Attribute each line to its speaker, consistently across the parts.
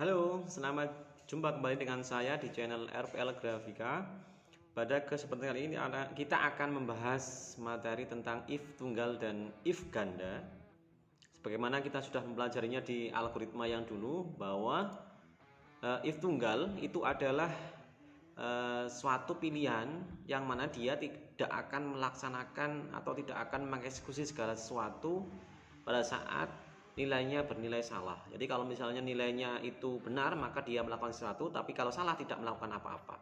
Speaker 1: Halo, selamat jumpa kembali dengan saya di channel RPL Grafika. Pada kesempatan kali ini kita akan membahas materi tentang if tunggal dan if ganda. Sebagaimana kita sudah mempelajarinya di algoritma yang dulu, bahwa if tunggal itu adalah suatu pilihan yang mana dia tidak akan melaksanakan atau tidak akan mengeksekusi segala sesuatu pada saat nilainya bernilai salah. Jadi kalau misalnya nilainya itu benar, maka dia melakukan sesuatu, tapi kalau salah tidak melakukan apa-apa.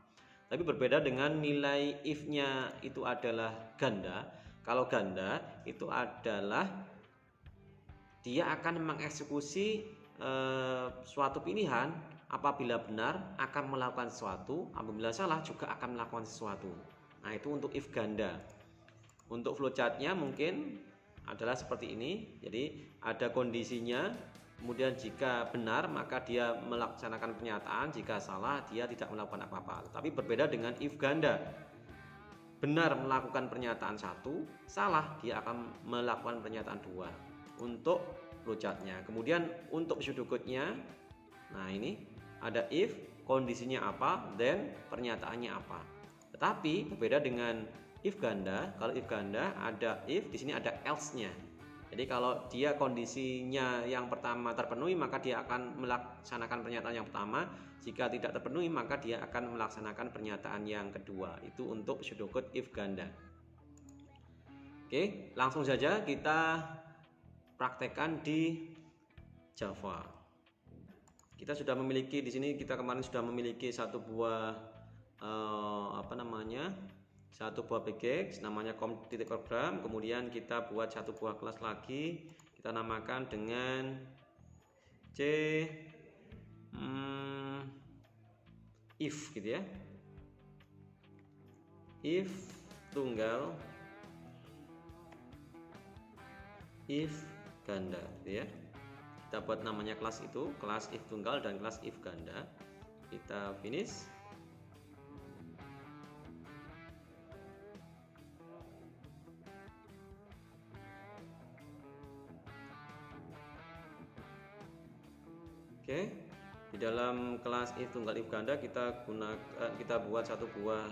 Speaker 1: Tapi berbeda dengan nilai if-nya itu adalah ganda. Kalau ganda itu adalah dia akan mengeksekusi suatu pilihan. Apabila benar akan melakukan sesuatu, apabila salah juga akan melakukan sesuatu. Nah, itu untuk if ganda. Untuk flowchartnya mungkin adalah seperti ini. Jadi ada kondisinya, kemudian jika benar maka dia melaksanakan pernyataan, jika salah dia tidak melakukan apa-apa. Tapi berbeda dengan if ganda. Benar melakukan pernyataan satu, salah dia akan melakukan pernyataan dua. Untuk flowchartnya. Kemudian untuk pseudocode-nya, nah ini ada if, kondisinya apa, then pernyataannya apa. Tetapi berbeda dengan if ganda. Kalau if ganda ada if, di sini ada else-nya. Jadi kalau dia kondisinya yang pertama terpenuhi, maka dia akan melaksanakan pernyataan yang pertama. Jika tidak terpenuhi, maka dia akan melaksanakan pernyataan yang kedua. Itu untuk pseudocode if ganda. Oke, langsung saja kita praktekkan di Java. Kita sudah memiliki di sini, kita kemarin sudah memiliki satu buah satu buah package namanya com.program. Kemudian kita buat satu buah kelas lagi, kita namakan dengan if gitu ya, if tunggal, if ganda gitu ya. Kita buat namanya kelas itu, kelas if tunggal dan kelas if ganda. Kita finish. Oke, di dalam kelas if tunggal if ganda kita buat satu buah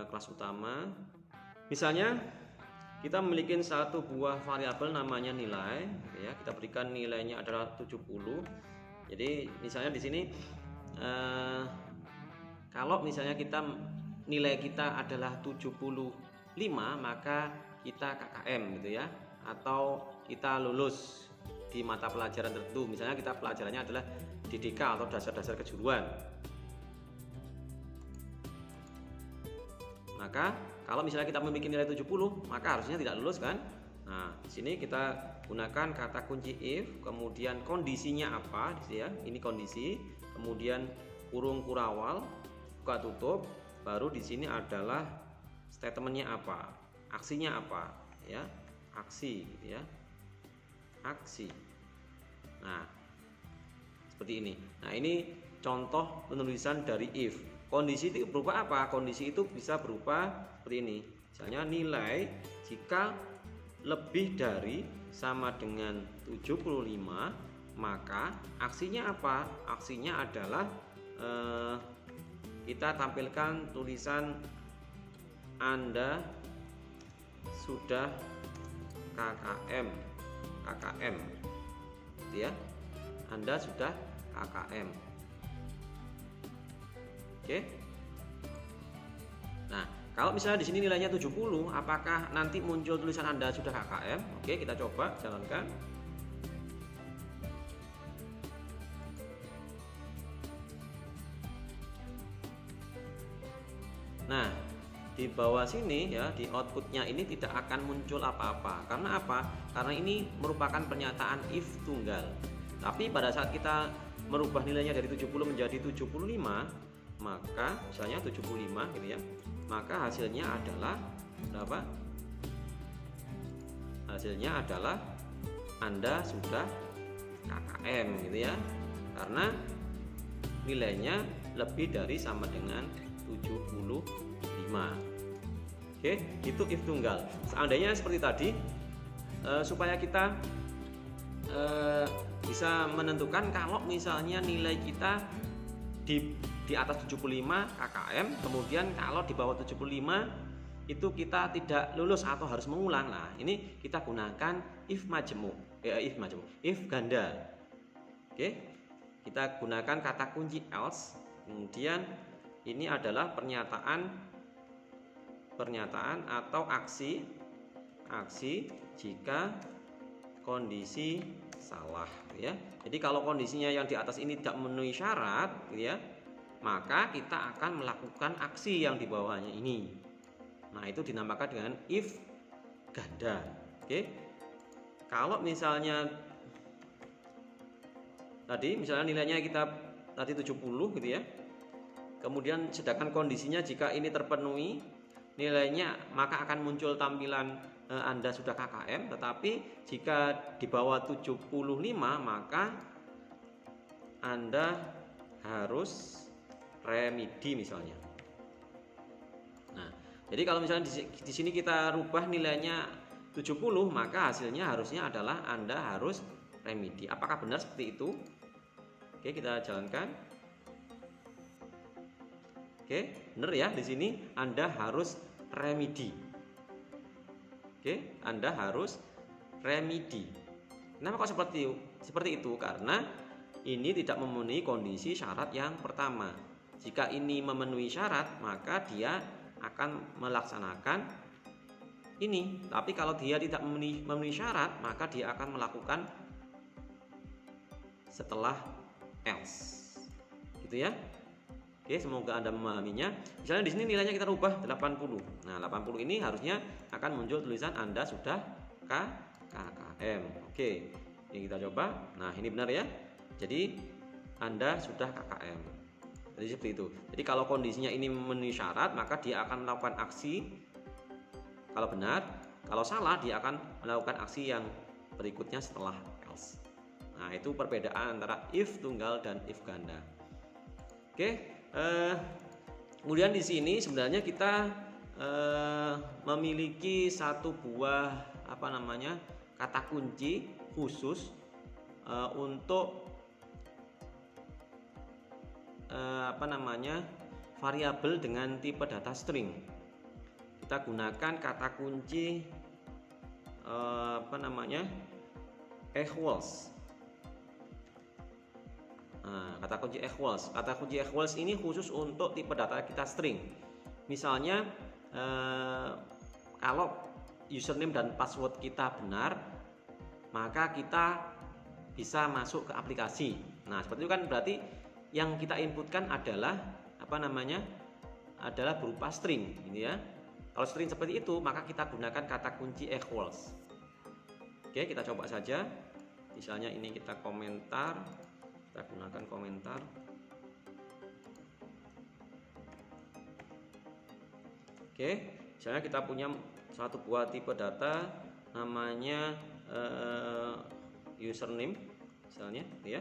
Speaker 1: kelas utama. Misalnya kita memiliki satu buah variabel namanya nilai, ya. Kita berikan nilainya adalah 70. Jadi misalnya di sini kalau misalnya nilai kita adalah 75, maka kita KKM gitu ya, atau kita lulus di mata pelajaran tertentu. Misalnya kita pelajarannya adalah DDK atau dasar-dasar kejuruan. Maka kalau misalnya kita memiliki nilai 70, maka harusnya tidak lulus kan? Nah, di sini kita gunakan kata kunci if, kemudian kondisinya apa, ya. Ini kondisi, kemudian kurung kurawal, buka tutup, baru di sini adalah statementnya apa, aksinya apa, ya, aksi, gitu ya, aksi. Nah, seperti ini. Nah, ini contoh penulisan dari if. Kondisi itu berupa apa? Kondisi itu bisa berupa seperti ini. Misalnya nilai jika lebih dari sama dengan 75, maka aksinya apa? Aksinya adalah kita tampilkan tulisan Anda sudah KKM. Gitu ya. Anda sudah KKM. Oke. Nah, kalau misalnya di sini nilainya 70, apakah nanti muncul tulisan Anda sudah KKM? Oke, kita coba jalankan. Nah, di bawah sini ya, di outputnya ini tidak akan muncul apa-apa. Karena apa? Karena ini merupakan pernyataan if tunggal. Tapi pada saat kita merubah nilainya dari 70 menjadi 75, maka misalnya 75 gitu ya, maka hasilnya adalah berapa? Hasilnya adalah Anda sudah KKM gitu ya, karena nilainya lebih dari sama dengan 75. Oke, itu if tunggal. Seandainya seperti tadi, supaya kita bisa menentukan kalau misalnya nilai kita di atas 75 KKM, kemudian kalau di bawah 75 itu kita tidak lulus atau harus mengulang. Nah, ini kita gunakan if ganda. Oke. Kita gunakan kata kunci else. Kemudian ini adalah pernyataan atau aksi jika kondisi salah, ya. Jadi kalau kondisinya yang di atas ini tidak memenuhi syarat, ya, maka kita akan melakukan aksi yang di bawahnya ini. Nah, itu dinamakan dengan if ganda. Oke. Kalau misalnya tadi misalnya nilainya kita tadi 70 gitu ya. Kemudian sedangkan kondisinya jika ini terpenuhi nilainya, maka akan muncul tampilan Anda sudah KKM, tetapi jika di bawah 75 maka Anda harus remedi misalnya. Nah, jadi kalau misalnya di sini kita rubah nilainya 70, maka hasilnya harusnya adalah Anda harus remedi. Apakah benar seperti itu? Oke, kita jalankan. Oke, benar ya, di sini Anda harus remedi. Oke, Anda harus remedi. Kenapa kok seperti itu? Karena ini tidak memenuhi kondisi syarat yang pertama. Jika ini memenuhi syarat, maka dia akan melaksanakan ini. Tapi kalau dia tidak memenuhi syarat, maka dia akan melakukan setelah else. Gitu ya. Oke, semoga Anda memahaminya. Misalnya di sini nilainya kita rubah 80. Nah, 80 ini harusnya akan muncul tulisan Anda sudah KKM. Oke, ini kita coba. Nah, ini benar ya. Jadi Anda sudah KKM. Jadi seperti itu. Jadi kalau kondisinya ini memenuhi syarat, maka dia akan melakukan aksi kalau benar. Kalau salah, dia akan melakukan aksi yang berikutnya setelah else. Nah, itu perbedaan antara if tunggal dan if ganda. Oke. Kemudian di sini sebenarnya kita memiliki satu buah kata kunci khusus untuk variabel dengan tipe data string. Kita gunakan kata kunci equals. Nah, kata kunci equals ini khusus untuk tipe data kita string. Misalnya kalau username dan password kita benar, maka kita bisa masuk ke aplikasi. Nah, seperti itu kan berarti yang kita inputkan adalah adalah berupa string, gitu ya. Kalau string seperti itu, maka kita gunakan kata kunci equals. Oke, kita coba saja. Misalnya ini kita komentar. Kita gunakan komentar. Oke, misalnya kita punya satu buah tipe data namanya username misalnya, ya.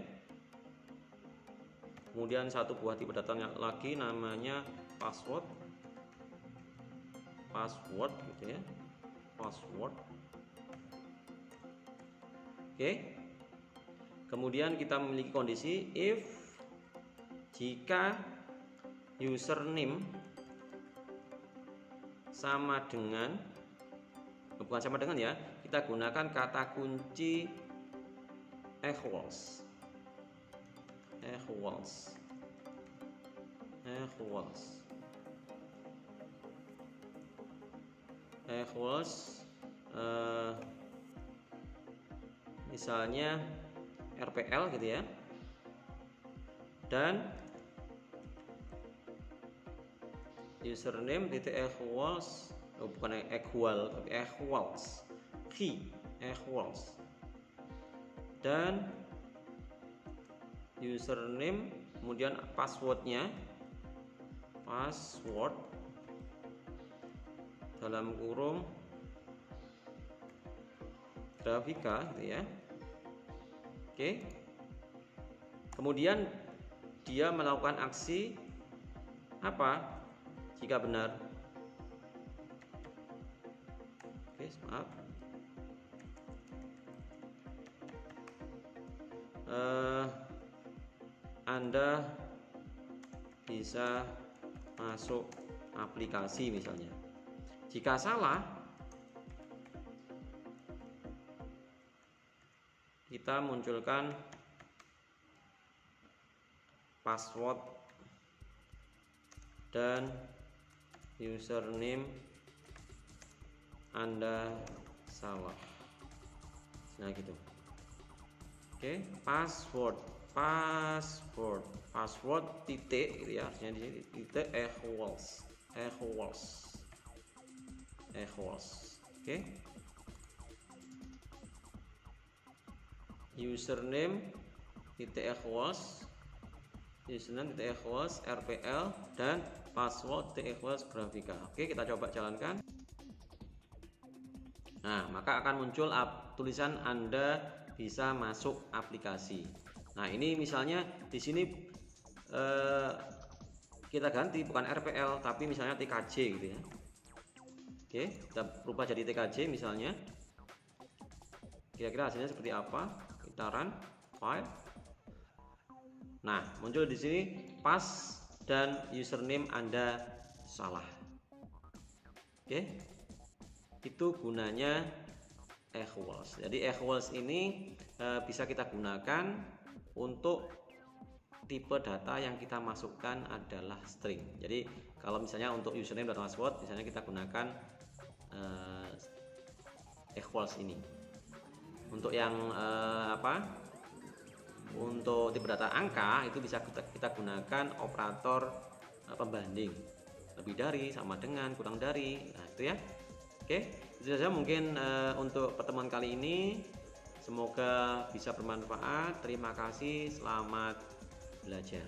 Speaker 1: Kemudian satu buah tipe data lagi namanya password gitu ya. Password. Oke. Kemudian kita memiliki kondisi if jika username bukan sama dengan ya, kita gunakan kata kunci equals. Misalnya RPL gitu ya, dan username equals bukan equal tapi equals dan username kemudian password dalam kurung grafika gitu ya. Oke. Kemudian dia melakukan aksi apa jika benar? Oke, maaf. Anda bisa masuk aplikasi misalnya. Jika salah, kita munculkan password dan username Anda salah. Nah gitu. Oke, password titik gitu ya, artinya di sini titik equals. Oke. Username titik equals rpl dan password titik equals grafika. Oke, kita coba jalankan. Nah, maka akan muncul tulisan Anda bisa masuk aplikasi. Nah, ini misalnya di sini kita ganti bukan RPL tapi misalnya TKJ gitu ya. Oke, kita berubah jadi TKJ misalnya. Kira-kira hasilnya seperti apa? Kita run file. Nah, muncul di sini pass dan username Anda salah. Oke. Itu gunanya equals. Jadi equals ini bisa kita gunakan untuk tipe data yang kita masukkan adalah string. Jadi kalau misalnya untuk username dan password, misalnya kita gunakan equals ini. Untuk yang untuk tipe data angka itu bisa kita gunakan operator pembanding, lebih dari, sama dengan, kurang dari. Nah itu ya. Oke, itu saja mungkin untuk pertemuan kali ini. Semoga bisa bermanfaat. Terima kasih, selamat belajar.